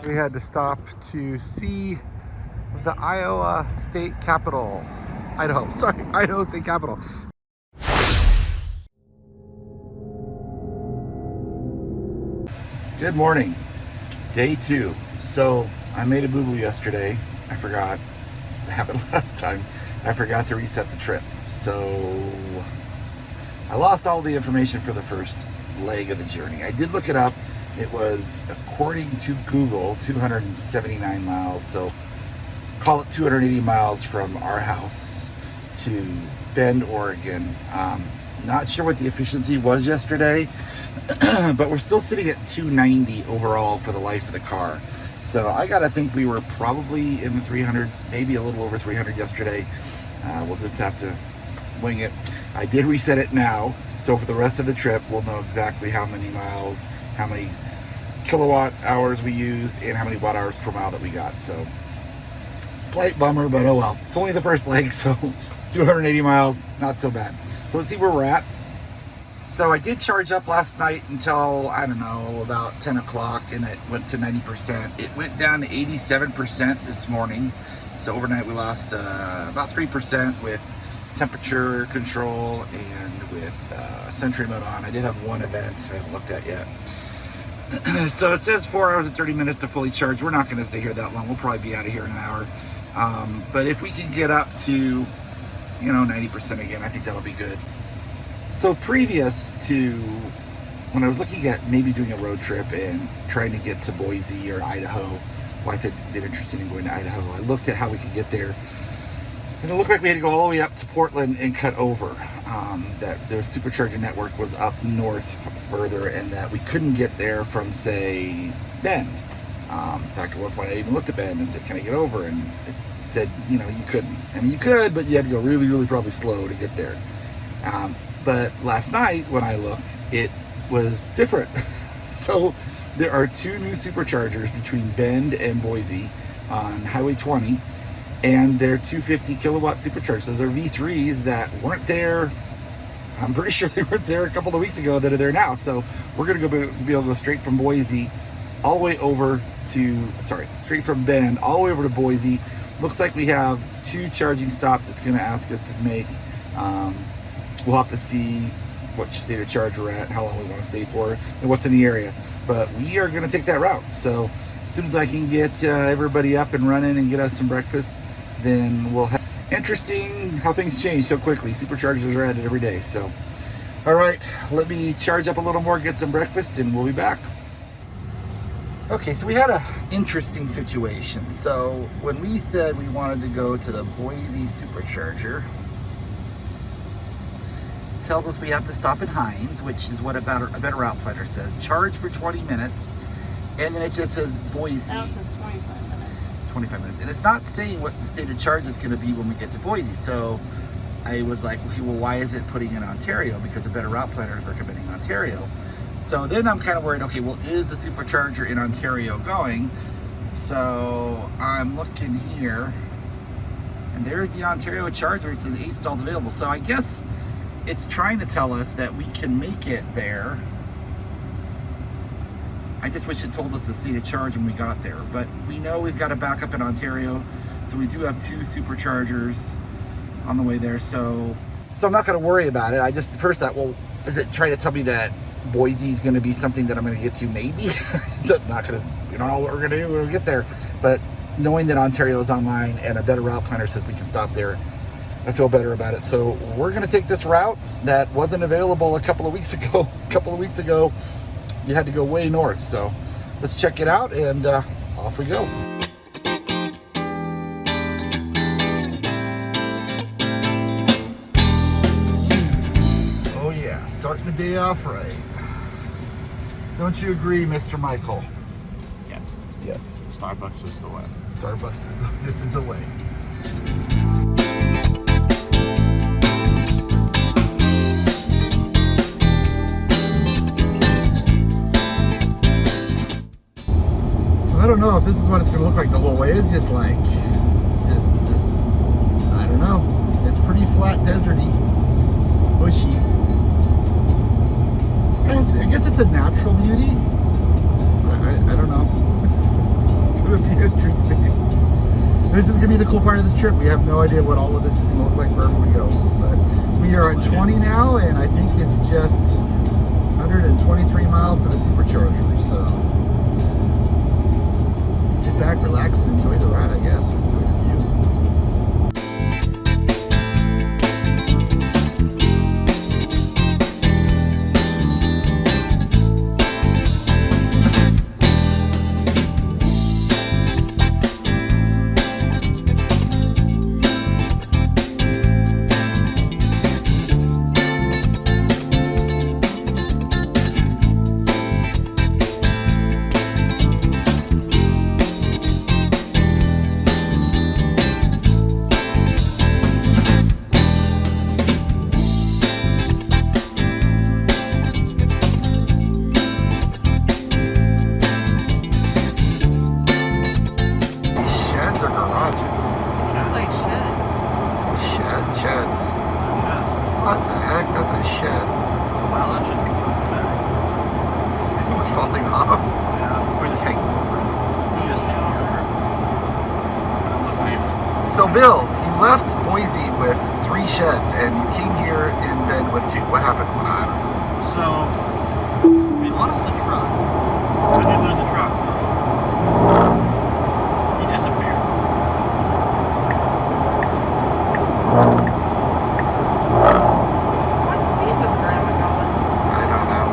We had to stop to see the Iowa State Capitol. Idaho State Capitol. Good morning, day 2. So I made a boo-boo yesterday. I forgot. It happened last time. I forgot to reset the trip. So I lost all the information for the first leg of the journey. I did look it up. It was, according to Google, 279 miles. So call it 280 miles from our house to Bend, Oregon. Not sure what the efficiency was yesterday, but we're still sitting at 290 overall for the life of the car. So I gotta think we were probably in the 300s, maybe a little over 300 yesterday. We'll just have to wing it. I did reset it now, so for the rest of the trip, we'll know exactly how many miles, how many kilowatt hours we used, and how many watt hours per mile that we got. So slight bummer, but oh well. It's only the first leg, so 280 miles, not so bad. So let's see where we're at. So I did charge up last night until, I don't know, about 10 o'clock, and it went to 90%. It went down to 87% this morning. So overnight we lost about 3% with temperature control and with Sentry mode on. I did have one event I haven't looked at yet. So it says 4 hours and 30 minutes to fully charge. We're not going to stay here that long. We'll probably be out of here in an hour. But if we can get up to, 90% again, I think that'll be good. So previous to when I was looking at maybe doing a road trip and trying to get to Boise or Idaho, wife had been interested in going to Idaho. I looked at how we could get there. And it looked like we had to go all the way up to Portland and cut over. That the supercharger network was up north further, and that we couldn't get there from, say, Bend. In fact, at one point I even looked at Bend and said, "Can I get over?" And it said, you couldn't. I mean, you could, but you had to go really, really probably slow to get there. But last night when I looked, it was different. So there are 2 new superchargers between Bend and Boise on Highway 20. And they're 250 kilowatt superchargers. Those are V3s that weren't there. I'm pretty sure they weren't there a couple of weeks ago that are there now. So we're going to be able to go straight from Boise all the way over to, straight from Bend all the way over to Boise. Looks like we have 2 charging stops it's going to ask us to make. We'll have to see what state of charge we're at, how long we want to stay for, and what's in the area. But we are going to take that route. So as soon as I can get everybody up and running and get us some breakfast, then we'll have. Interesting how things change so quickly. Superchargers are added every day. So, all right, let me charge up a little more, get some breakfast, and we'll be back. Okay, so we had a interesting situation. So when we said we wanted to go to the Boise supercharger, it tells us we have to stop at Heinz, which is what a better route planner says. Charge for 20 minutes, and then it just says Boise. Now it says 25 minutes. 25 minutes. And it's not saying what the state of charge is going to be when we get to Boise. So I was like, okay, well, why is it putting in Ontario? Because a better route planner is recommending Ontario. So then I'm kind of worried, okay, well, is the supercharger in Ontario going? So I'm looking here, and there's the Ontario charger. It says 8 stalls available. So I guess it's trying to tell us that we can make it there. I just wish it told us the state of charge when we got there. But we know we've got a backup in Ontario, so we do have 2 superchargers on the way there. So I'm not going to worry about it. I just first thought, well, is it trying to tell me that Boise is going to be something that I'm going to get to? Maybe. Not going to. We don't know what we're going to do when we get there. But knowing that Ontario is online and a better route planner says we can stop there, I feel better about it. So we're going to take this route that wasn't available a couple of weeks ago. You had to go way north. So let's check it out, and off we go. Oh yeah, starting the day off right. Don't you agree, Mr. Michael? Yes. Yes. Starbucks is the way. This is the way. I don't know if this is what it's going to look like the whole way. It's just like, I don't know. It's pretty flat, deserty, bushy. I guess it's a natural beauty. I don't know. This is gonna be the cool part of this trip. We have no idea what all of this is gonna look like wherever we go. But we are at 20 now, and I think it's just 123 miles to the supercharger. So sit back, relax, and enjoy the ride, I guess. Enjoy the view. What the heck? That's a shed. Well, that should come off the back. It was falling off. Yeah. We're just hanging over. You just hang over. So Bill, you left Boise with 3 sheds and you came here in bed with 2. What happened? I don't know. So, we lost the truck. We did lose the truck. He disappeared. What speed was Grandma going? I don't know.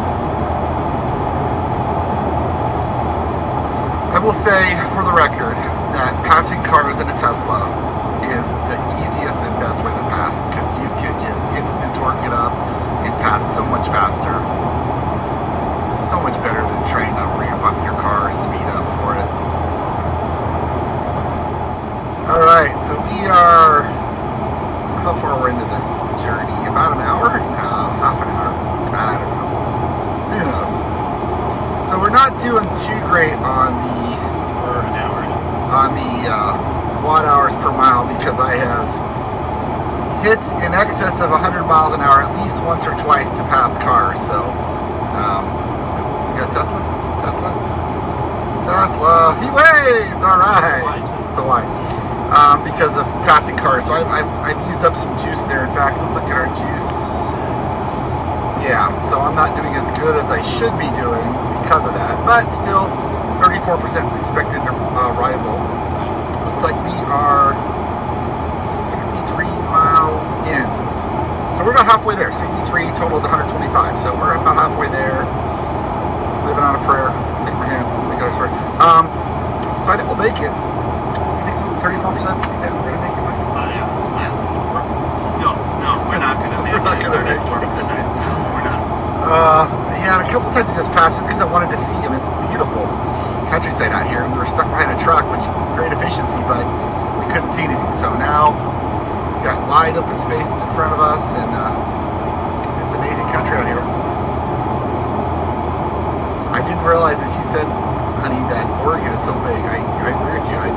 I will say, for the record, that passing cars in a Tesla is the easiest and best way to pass, because you can just instant torque it up and pass so much faster. So much better than trying to ramp up your car, speed up for it. Alright, so we are, how far we're into this journey? About an hour? No, half an hour. I don't know. Who knows? So we're not doing too great on the We're an hour. watt hours per mile, because I have hit in excess of 100 miles an hour at least once or twice to pass cars. So, you got Tesla? Tesla! He waved! Alright! So why? Because of passing cars. So I've used up some juice there. In fact, let's look at our juice. Yeah, so I'm not doing as good as I should be doing because of that. But still, 34% expected arrival. Looks like we are 63 miles in. So we're about halfway there. 63, total is 125. So we're about halfway there. Living on a prayer. Take my hand. We got our story. So I think we'll make it. You think 34%? Yeah, we're gonna make it, Mike? Yes. Yeah. No, we're not gonna make it. We're not gonna make it. 34%. No, we're not. Yeah, and a couple times I just passed just because I wanted to see him. It's beautiful countryside out here, and we were stuck behind a truck, which was great efficiency, but we couldn't see anything. So now we've got wide open spaces in front of us, and it's amazing country out here. I didn't realize, as you said, honey, that Oregon is so big. I agree with you. I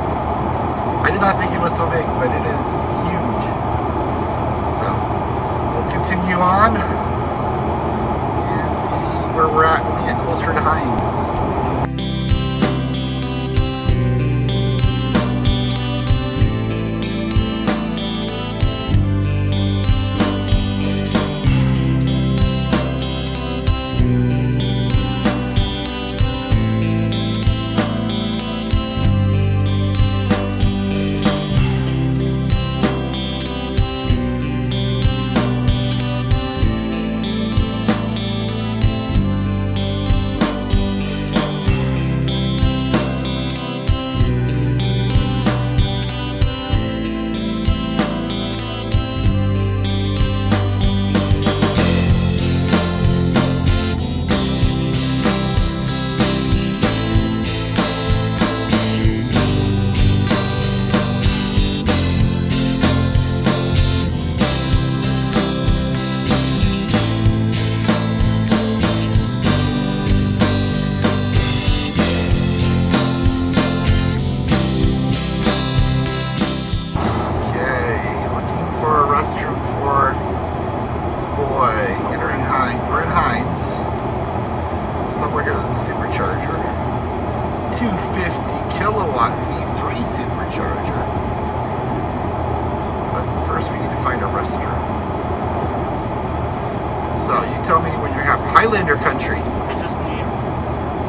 did not think it was so big, but it is huge. So we'll continue on and see where we're at when we get closer to Heinz. We're in Heinz. Somewhere here there's a supercharger. 250 kilowatt V3 3 supercharger. But first we need to find a restroom. So you tell me when you're happy. Highlander country. I just need.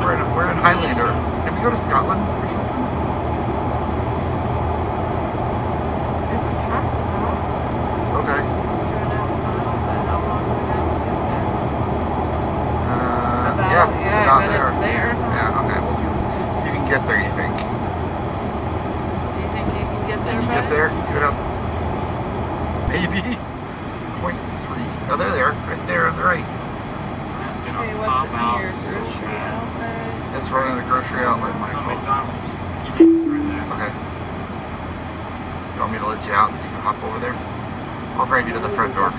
We're in Highlander. Did we go to Scotland or something? There's a truck stop. Okay. 2.5 miles. How long do we have to get there? Yeah, Yeah, it's I about bet there. it's there. Yeah, okay. Well, you can get there, you think? Do you think you can get there? Can you get there? See what happens. Maybe. 0.3. Oh, they're there. Right there on the right. Okay, what's it near? Grocery outlet? It's right on the grocery outlet, Michael. McDonald's. You need right there. Okay. You want me to let you out so you can hop over there? I'll drive you to the front door.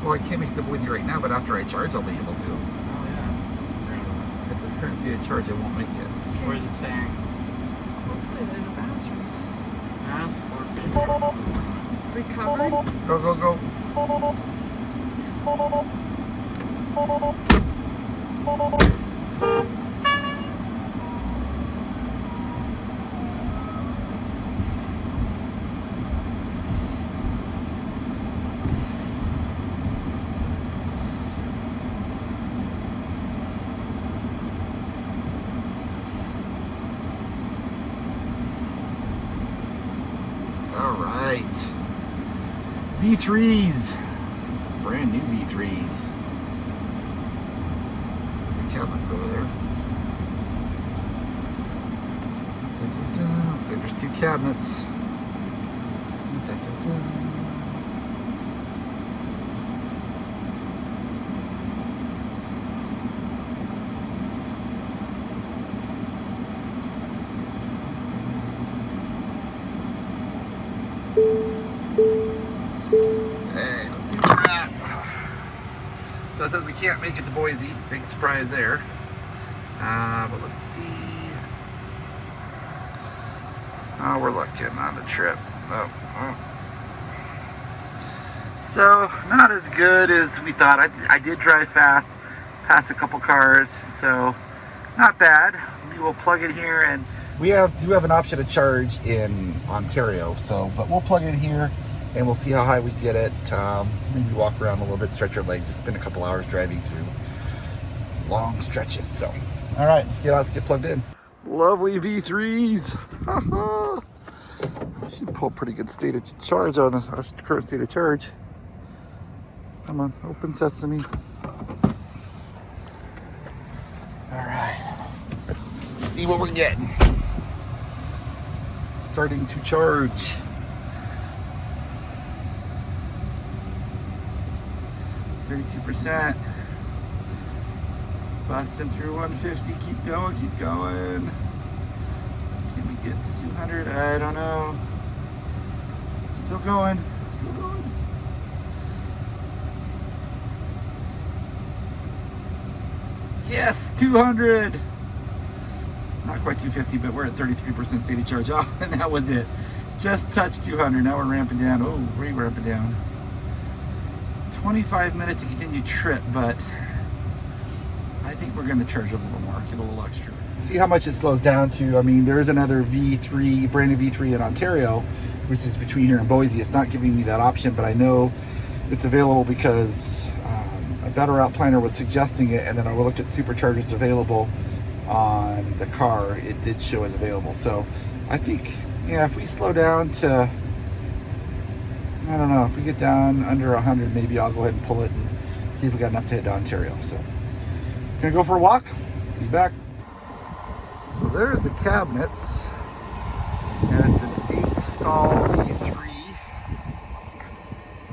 Well, I can't make the Boise right now, but after I charge, I'll be able to. Oh, yeah. At the current state of charge, I won't make it. Where is it saying? Hopefully there's a bathroom. Ask or Is we covered? Go, go, go. All right. V3s. Brand new V3s. The cabinets over there. Looks like there's 2 cabinets. Hey, let's see where we're at. So it says we can't make it to Boise. Big surprise there. But let's see. Oh, we're looking on the trip. Oh. So, not as good as we thought. I did drive fast, past a couple cars, so not bad. We will plug in here, and we do have an option to charge in Ontario. So, but we'll plug in here, and we'll see how high we get it. Maybe walk around a little bit, stretch our legs. It's been a couple hours driving through long stretches. So, all right, let's get plugged in. Lovely V3s. Should pull a pretty good state of charge on our current state of charge. Come on, open sesame. All right, let's see what we're getting. Starting to charge. 32%. Busting through 150. Keep going, keep going. Can we get to 200? I don't know. Still going, still going. Yes, 200. Not quite 250, but we're at 33% state of charge. Oh, and that was it. Just touched 200. Now we're ramping down. Oh, we're ramping down. 25 minutes to continue trip, but I think we're going to charge a little more, get a little extra. See how much it slows down to. I mean, there is another V3, brand new V3 in Ontario, which is between here and Boise. It's not giving me that option, but I know it's available because a better route planner was suggesting it, and then I looked at superchargers available on the car. It did show it available. So I think, yeah, if we slow down to, I don't know, if we get down under 100, maybe I'll go ahead and pull it and see if we got enough to head to Ontario. So gonna go for a walk, be back. So there's the cabinets, and it's an 8-stall V3,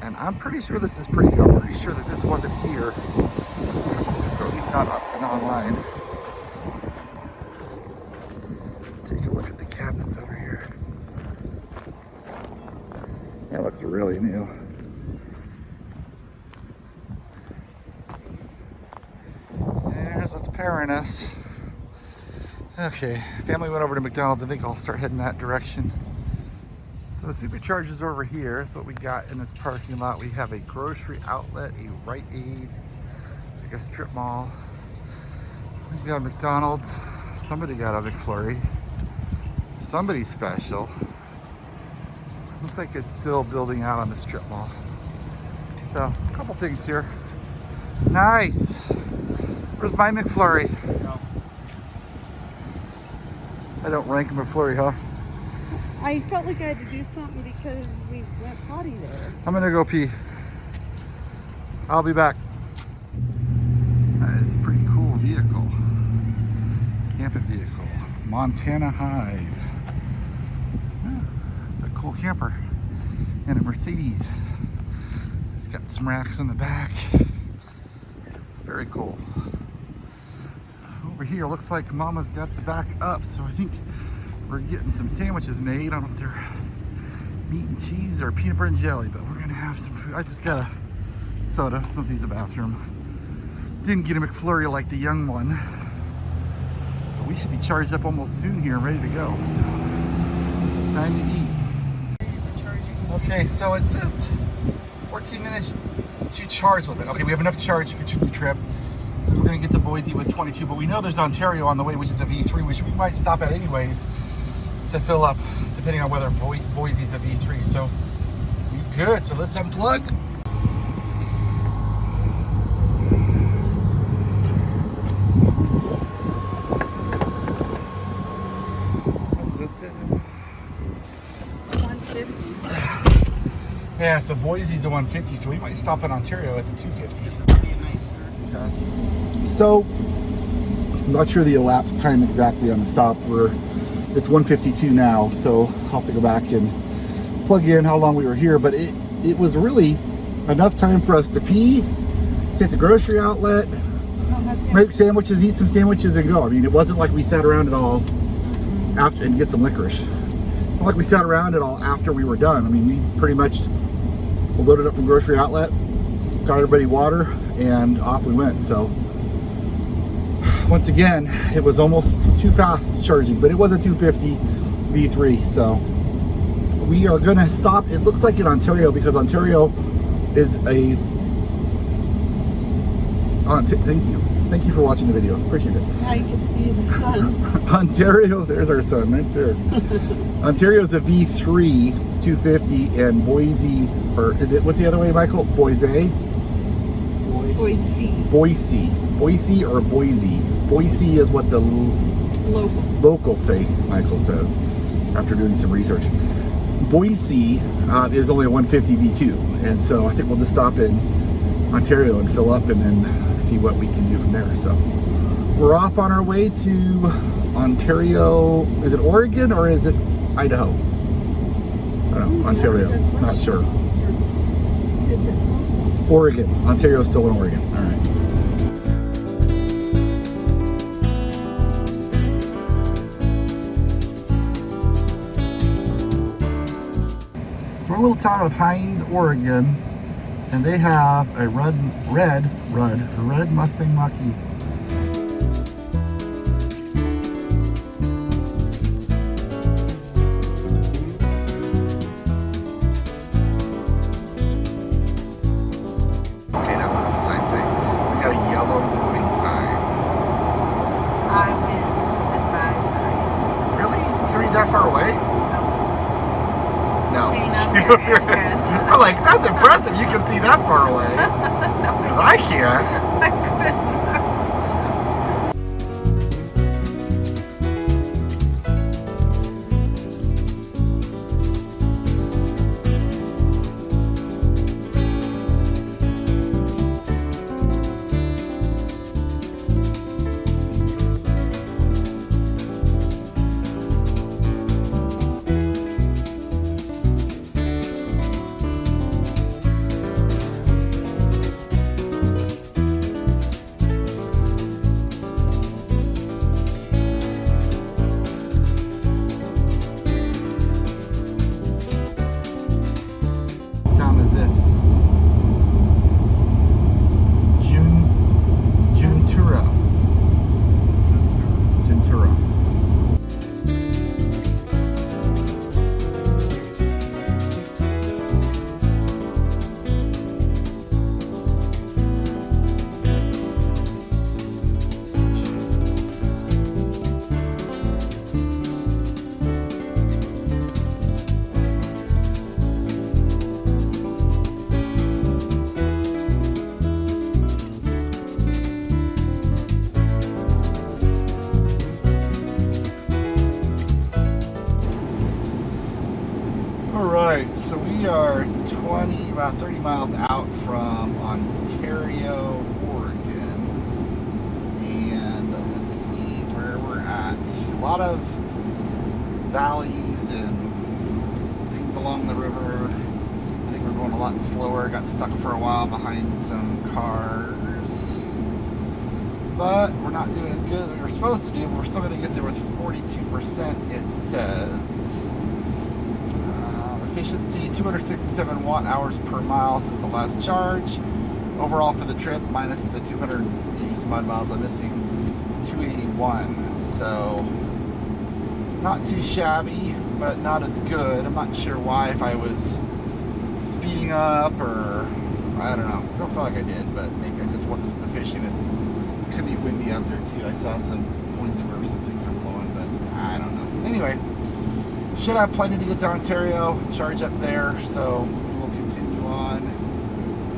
and I'm pretty sure this is I'm pretty sure that this wasn't here. Let's go, at least not up and online. Take a look at the cabinets over here. That looks really new. There's what's powering us. Okay, family went over to McDonald's. I think I'll start heading that direction. So the supercharger's over here. That's what we got in this parking lot. We have a grocery outlet, a Rite Aid, it's like a strip mall. We've got McDonald's. Somebody got a McFlurry. Somebody special. Looks like it's still building out on the strip mall. So, a couple things here. Nice. Where's my McFlurry? I don't rank a McFlurry, huh? I felt like I had to do something because we went potty there. I'm gonna go pee. I'll be back. That is a pretty cool vehicle. Camping vehicle. Montana Hive. Yeah, it's a cool camper. And a Mercedes. It's got some racks in the back. Very cool. Over here looks like Mama's got the back up, so I think we're getting some sandwiches made. I don't know if they're meat and cheese or peanut butter and jelly, but we're gonna have some food. I just got a soda since he's the bathroom. Didn't get a McFlurry like the young one. But we should be charged up almost soon here and ready to go. So time to eat. Okay, so it says 14 minutes to charge limit. Okay, we have enough charge to continue the trip. So we're gonna get to Boise with 22, but we know there's Ontario on the way, which is a V3, which we might stop at anyways to fill up, depending on whether Boise's a V3. So we good. So let's unplug. Yeah, so Boise's a 150, so we might stop in Ontario at the 250. So, I'm not sure the elapsed time exactly on the stop. It's 1:52 now, so I'll have to go back and plug in how long we were here. But it was really enough time for us to pee, hit the grocery outlet, make sandwiches, eat some sandwiches, and go. I mean, it wasn't like we sat around at all after and get some licorice. It's not like we sat around at all after we were done. I mean, we pretty much loaded up from grocery outlet, got everybody water, and off we went. So once again, it was almost too fast charging, but it was a 250 V3. So we are gonna stop, it looks like in Ontario, because Ontario is a thank you for watching the video, appreciate it. Now you can see the sun. Ontario, there's our sun right there. Ontario's a V3 250, and Boise, or is it, what's the other way, Michael? Boise or Boise. Boise is what the locals say, Michael says, after doing some research. Boise is only a 150 V2, and so I think we'll just stop in Ontario and fill up and then see what we can do from there. So we're off on our way to Ontario. Is it Oregon or is it Idaho? I don't know, Ontario, not sure. Oregon. Ontario's still in Oregon. All right. So we're in a little town of Heinz, Oregon, and they have a red Mustang Mach-E. That far away? No. I'm like, that's impressive. You can see that far away. Because I can't. I couldn't. I was just... So we are about 30 miles out from Ontario, Oregon. And let's see where we're at. A lot of valleys and things along the river. I think we're going a lot slower. Got stuck for a while behind some cars. But we're not doing as good as we were supposed to do. But we're still going to get there with 42%, it says. Efficiency, 267 watt hours per mile since the last charge. Overall for the trip, minus the 280 some odd miles I'm missing, 281. So, not too shabby, but not as good. I'm not sure why, if I was speeding up or, I don't know. I don't feel like I did, but maybe I just wasn't as efficient. It could be windy out there too. I saw some points where some things were blowing, but I don't know. Anyway, should have plenty to get to Ontario, charge up there, so we will continue on.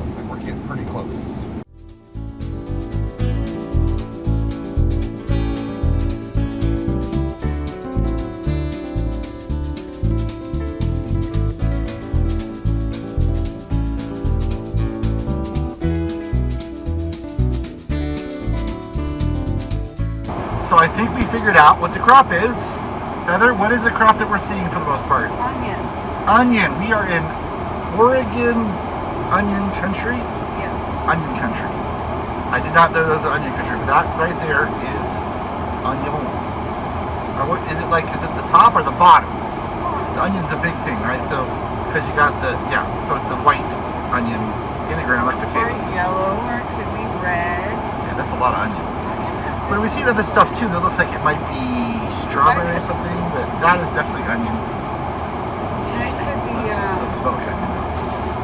Looks like we're getting pretty close. So I think we figured out what the crop is. Heather, what is the crop that we're seeing for the most part? Onion. Onion. We are in Oregon onion country. Yes. Onion country. I did not know those are onion country, but that right there is onion. Or what is it like? Is it the top or the bottom? The onion's a big thing, right? So, because you got the, so it's the white onion in the ground like potatoes. Or yellow, or it could be red. Yeah, that's a lot of onion. But we see other stuff too that looks like it might be strawberry or something, but that is definitely onion. And it could be, Doesn't smell like onion though,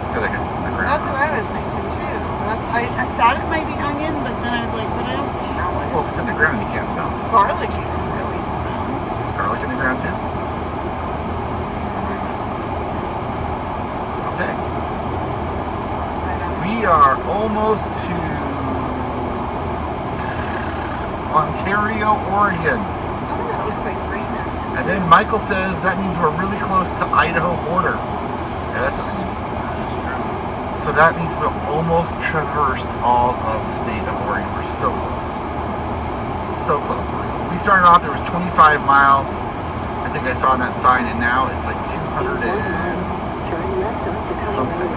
because I guess it's in the ground. that's what I was thinking too. I thought it might be onion, but then I was like, but I don't smell it. Well, if it's in the ground, you can't smell it. Garlic you can really smell. Is garlic in the ground too? Okay. We are almost to Ontario, Oregon. Some of that looks like green onion. And then Michael says that means we're really close to Idaho border. Yeah, that's onion. So that means we've almost traversed all of the state of Oregon. We're so close. So close, Michael. We started off, there was 25 miles. I think I saw on that sign, and now it's like 200 and turn left onto something.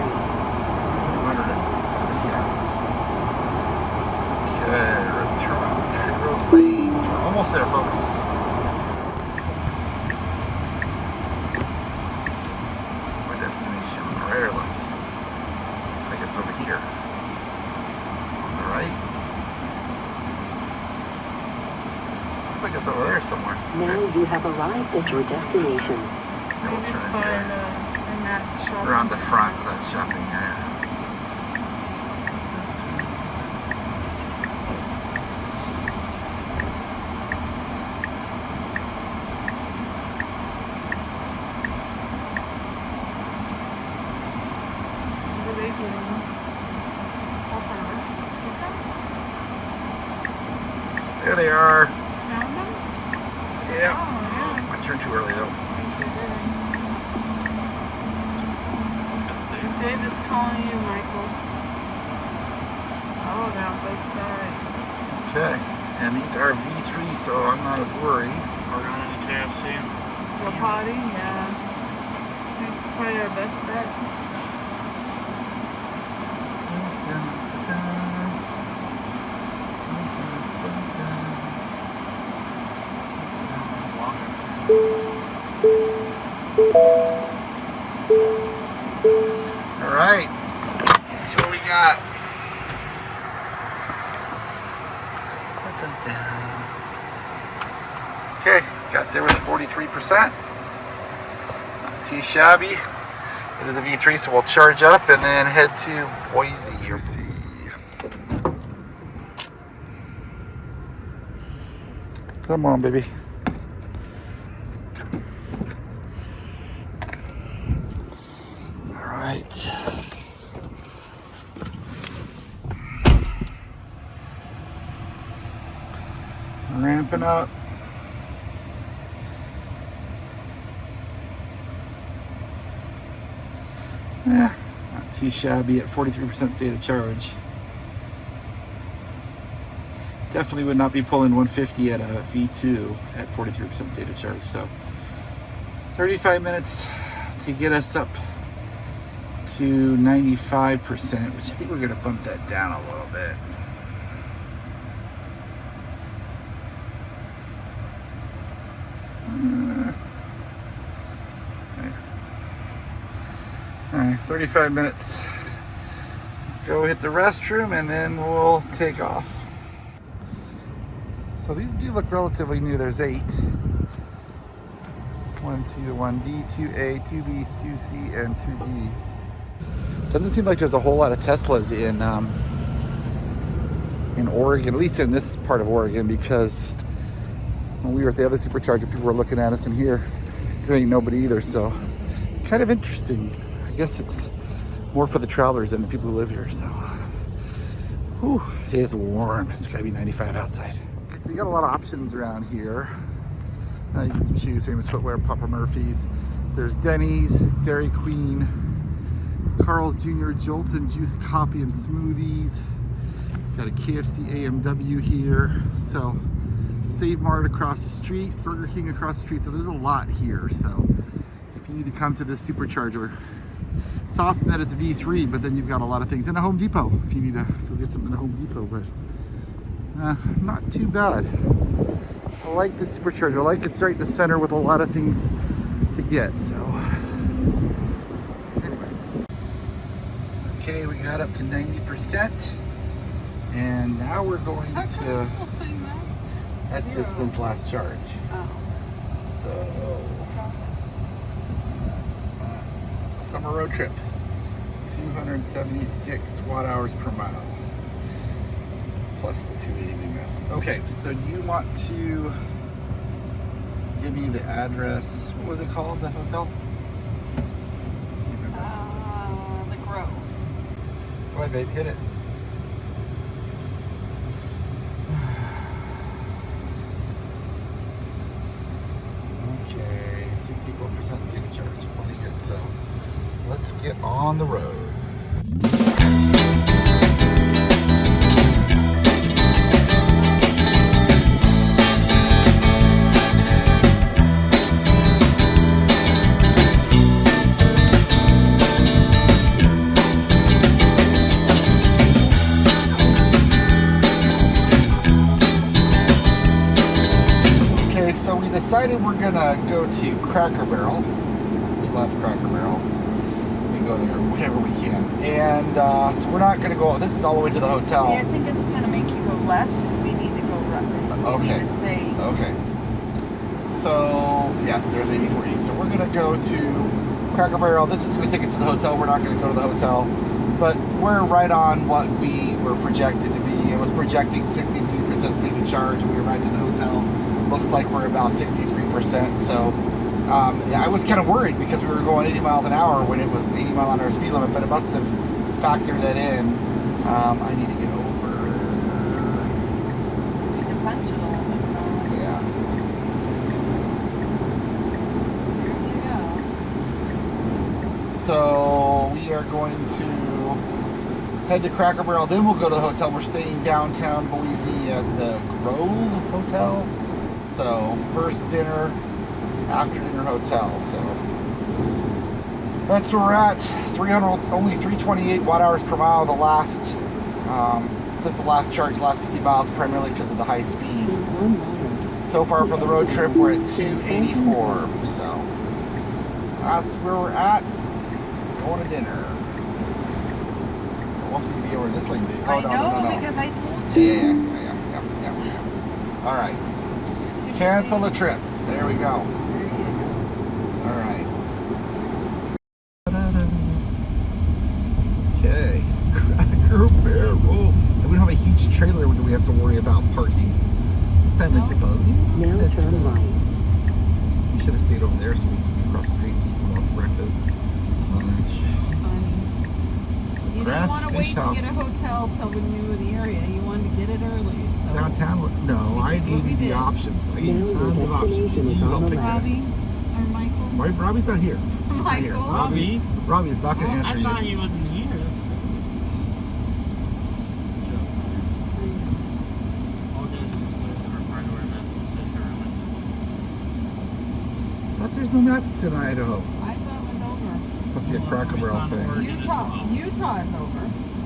270, yeah. Okay, return on Cairo Plains. We're almost there, folks. My destination on the right or left? Looks like it's over here. On the right. Looks like it's over there somewhere. Now you have arrived at your destination. Yeah, we'll Maybe turn it's in by here. and that's shopping. We're on the front of that shopping area. What are they doing? There they are. Found them? Yeah. Oh, I turned too early though. yeah. David's calling you, Michael. Oh, they're on both sides. Okay. And these are V3, so I'm not as worried. We're going into KFC. To go potty? Yes. That's probably our best bet. All right. Let's see what we got. Okay, got there with 43%. Not too shabby. It is a V3, so we'll charge up and then head to Boise. Let's see. Come on, baby. All right. Ramping up. Not too shabby at 43% state of charge. Definitely would not be pulling 150 at a V2 at 43% state of charge. So 35 minutes to get us up to 95%, which I think we're going to bump that down a little bit. All right, 35 minutes. Go hit the restroom and then we'll take off. So these do look relatively new. There's 8. 1, 2, 1D, 2A, 2B, 2C, and 2D. Doesn't seem like there's a whole lot of Teslas in Oregon, at least in this part of Oregon, because when we were at the other supercharger, people were looking at us, and here ain't nobody either. So kind of interesting. I guess it's more for the travelers than the people who live here. So, whew, it is warm. It's gotta be 95 outside. Okay, so you got a lot of options around here. You get some shoes, Famous Footwear, Papa Murphy's. There's Denny's, Dairy Queen, Carl's Jr., Jolton Juice Coffee and Smoothies. Got a KFC AMW here. So Save Mart across the street, Burger King across the street. So there's a lot here. So if you need to come to this supercharger, it's awesome that it's a V3, but then you've got a lot of things. And a Home Depot if you need to go get something at a Home Depot, but not too bad. I like the supercharger. I like it's right in the center with a lot of things to get. So anyway, okay, we got up to 90%, and now we're going How to. come it's still saying that? That's 0. just since last charge. Oh. So summer road trip, 276 watt hours per mile. Plus the 280 we missed. Okay, so do you want to give me the address? What was it called, the hotel? Do you remember? The Grove. Go ahead, babe, hit it. Okay, 64% state of charge, plenty good. So let's get on the road. So we decided we're gonna go to Cracker Barrel. We love Cracker Barrel. We go there whenever we can. And so we're not gonna go, this is all the way to the hotel. See, I think it's gonna make you go left, and we need to go right. We need to stay. Okay. So, yes, there's 84E. So we're gonna go to Cracker Barrel. This is gonna take us to the hotel. We're not gonna go to the hotel. But we're right on what we were projected to be. It was projecting 63% state of charge. We arrived at the hotel. Looks like we're about 63%. So I was kind of worried because we were going 80 miles an hour when it was 80 mile an hour speed limit, but it must have factored that in. I need to get over. You need to punch it a little bit more. Yeah. There you go. So we are going to head to Cracker Barrel, then we'll go to the hotel. We're staying downtown Boise at the Grove Hotel. So first dinner, after dinner hotel. So that's where we're at. Only 328 watt hours per mile. The last since the last charge, the last 50 miles, primarily because of the high speed. So far for the road trip, we're at 284. So that's where we're at. Going to dinner. It wants me to be over this lane, babe. Oh, I know, because I told you. Yeah. All right. Cancel the trip. There we go. All right. Okay. Cracker Barrel. And we don't have a huge trailer do we have to worry about parking. This time it's just a little Now turn right. We should have stayed over there so we could across the street so you can have breakfast, lunch. You didn't want to wait to get a hotel till we knew the area. You wanted to get it early. So. Downtown? No, I gave you the options. I gave you tons of options. You helped pick it. Robbie, I Michael? Why Robbie's not here? Michael. Robbie? Robbie's not gonna I answer thought you. he wasn't here. That's crazy. All guys are required to wear masks in this government. But there's no masks in Idaho. I thought it was over. Must be a Cracker Barrel thing. Utah is over.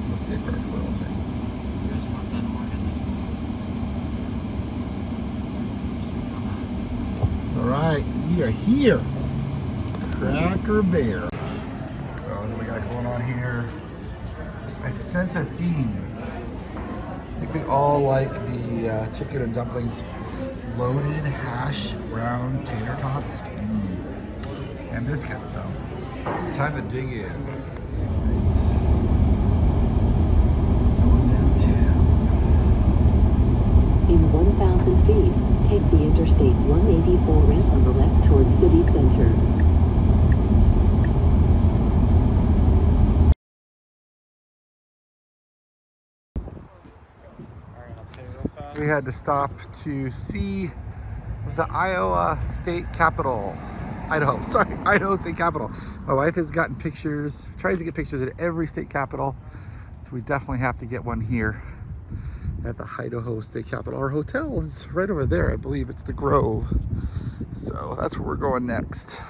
Must be a Cracker Barrel thing. You just left that in Oregon. All right, we are here. Cracker Bear. Oh, what we got going on here? I sense a theme. I think we all like the chicken and dumplings. Loaded hash brown tater tots. And biscuits, so time to dig in. Right. Going downtown. In 1,000 feet, take the Interstate 184 ramp on the left towards city center. We had to stop to see the Iowa State Capitol. Idaho State Capitol. My wife has gotten pictures, tries to get pictures at every state capitol. So we definitely have to get one here at the Idaho State Capitol. Our hotel is right over there. I believe it's the Grove. So that's where we're going next.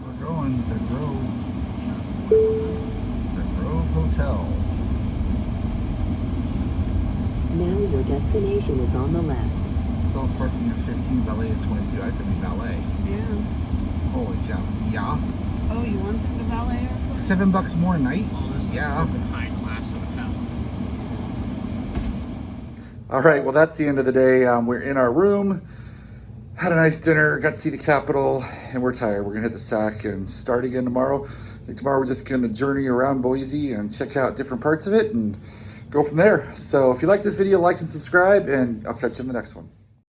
We're going to the Grove. The Grove Hotel. Now your destination is on the left. Self-parking is 15, valet is 22. I said we valet. Yeah. Holy cow. Yeah. Oh, you want them to valet or $7 more a night? All this Yeah. is a high class hotel. All right, well, that's the end of the day. We're in our room, had a nice dinner, got to see the Capitol, and we're tired. We're gonna hit the sack and start again tomorrow. I think tomorrow we're just gonna journey around Boise and check out different parts of it and go from there. So if you like this video, like and subscribe, and I'll catch you in the next one.